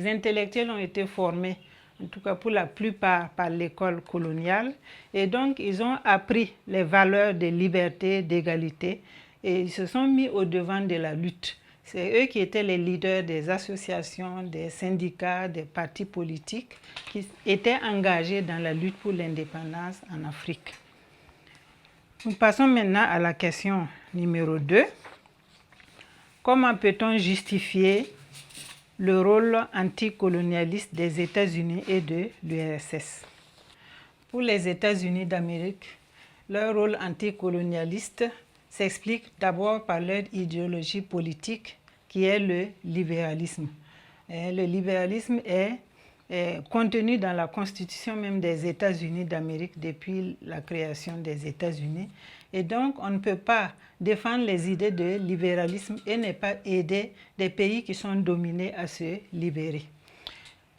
les intellectuels ont été formés, en tout cas pour la plupart, par l'école coloniale. Et donc, ils ont appris les valeurs de liberté, d'égalité, et ils se sont mis au devant de la lutte. C'est eux qui étaient les leaders des associations, des syndicats, des partis politiques qui étaient engagés dans la lutte pour l'indépendance en Afrique. Nous passons maintenant à la question numéro 2. Comment peut-on justifier le rôle anticolonialiste des États-Unis et de l'URSS? Pour les États-Unis d'Amérique, leur rôle anticolonialiste s'explique d'abord par leur idéologie politique qui est le libéralisme. Le libéralisme est contenu dans la constitution même des États-Unis d'Amérique depuis la création des États-Unis. Et donc, on ne peut pas défendre les idées de libéralisme et ne pas aider des pays qui sont dominés à se libérer.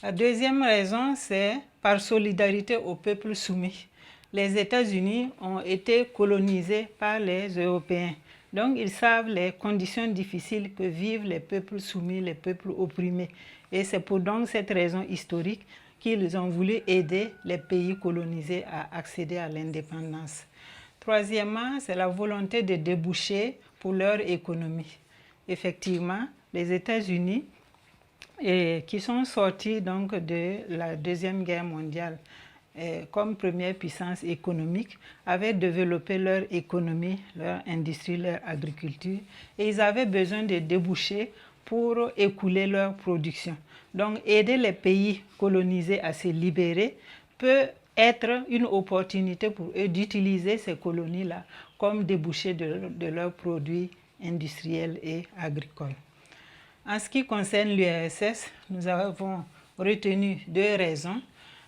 La deuxième raison, c'est par solidarité aux peuples soumis. Les États-Unis ont été colonisés par les Européens. Donc, ils savent les conditions difficiles que vivent les peuples soumis, les peuples opprimés. Et c'est pour donc cette raison historique qu'ils ont voulu aider les pays colonisés à accéder à l'indépendance. Troisièmement, c'est la volonté de déboucher pour leur économie. Effectivement, les États-Unis, qui sont sortis donc de la Deuxième Guerre mondiale comme première puissance économique, avaient développé leur économie, leur industrie, leur agriculture, et ils avaient besoin de débouchés pour écouler leur production. Donc, aider les pays colonisés à se libérer peut être une opportunité pour eux d'utiliser ces colonies-là comme débouchés de leurs produits industriels et agricoles. En ce qui concerne l'URSS, nous avons retenu deux raisons.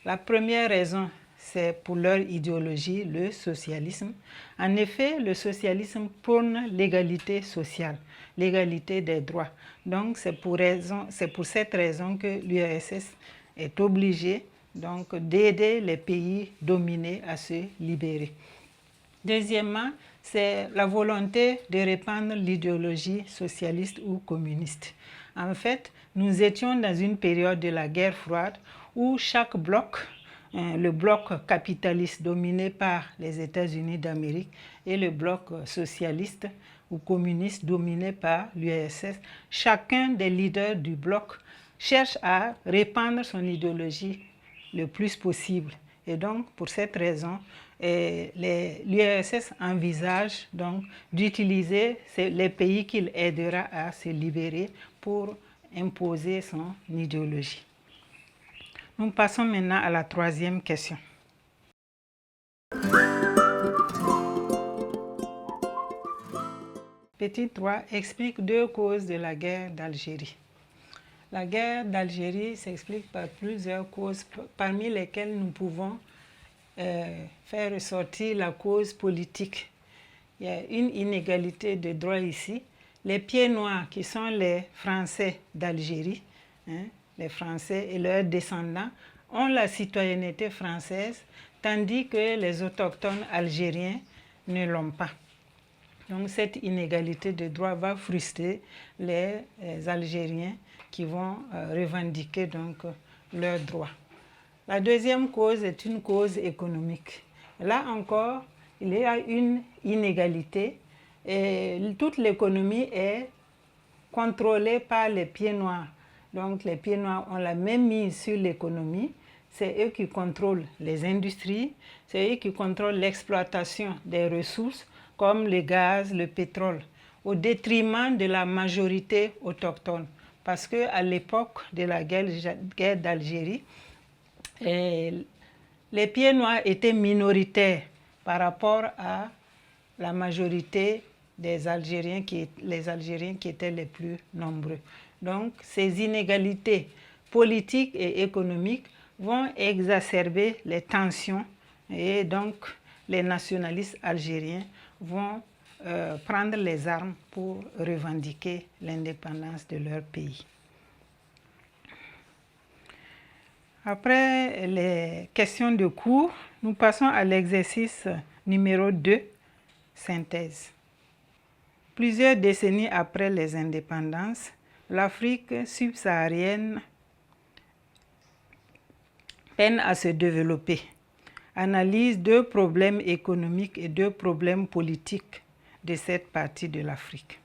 La première raison, c'est pour leur idéologie, le socialisme. En effet, le socialisme prône l'égalité sociale, l'égalité des droits. Donc, c'est pour cette raison que l'URSS est obligée d'aider les pays dominés à se libérer. Deuxièmement, c'est la volonté de répandre l'idéologie socialiste ou communiste. En fait, nous étions dans une période de la guerre froide où chaque bloc, le bloc capitaliste dominé par les États-Unis d'Amérique et le bloc socialiste ou communiste dominé par l'URSS, chacun des leaders du bloc cherche à répandre son idéologie le plus possible. Et donc, pour cette raison, l'URSS envisage donc d'utiliser les pays qu'il aidera à se libérer pour imposer son idéologie. Nous passons maintenant à la troisième question. Petit 3 explique deux causes de la guerre d'Algérie. La guerre d'Algérie s'explique par plusieurs causes, parmi lesquelles nous pouvons faire ressortir la cause politique. Il y a une inégalité de droit ici. Les pieds noirs, qui sont les Français d'Algérie, les Français et leurs descendants, ont la citoyenneté française, tandis que les autochtones algériens ne l'ont pas. Donc cette inégalité de droit va frustrer les Algériens qui vont revendiquer donc leurs droits. La deuxième cause est une cause économique. Là encore, il y a une inégalité et toute l'économie est contrôlée par les pieds noirs. Donc les pieds noirs ont la même mise sur l'économie. C'est eux qui contrôlent les industries, c'est eux qui contrôlent l'exploitation des ressources comme le gaz, le pétrole, au détriment de la majorité autochtone. Parce qu'à l'époque de la guerre d'Algérie, les pieds noirs étaient minoritaires par rapport à la majorité des Algériens, les Algériens qui étaient les plus nombreux. Donc ces inégalités politiques et économiques vont exacerber les tensions et donc les nationalistes algériens vont prendre les armes pour revendiquer l'indépendance de leur pays. Après les questions de cours, nous passons à l'exercice numéro 2, synthèse. Plusieurs décennies après les indépendances, l'Afrique subsaharienne peine à se développer. Analyse 2 problèmes économiques et 2 problèmes politiques de cette partie de l'Afrique.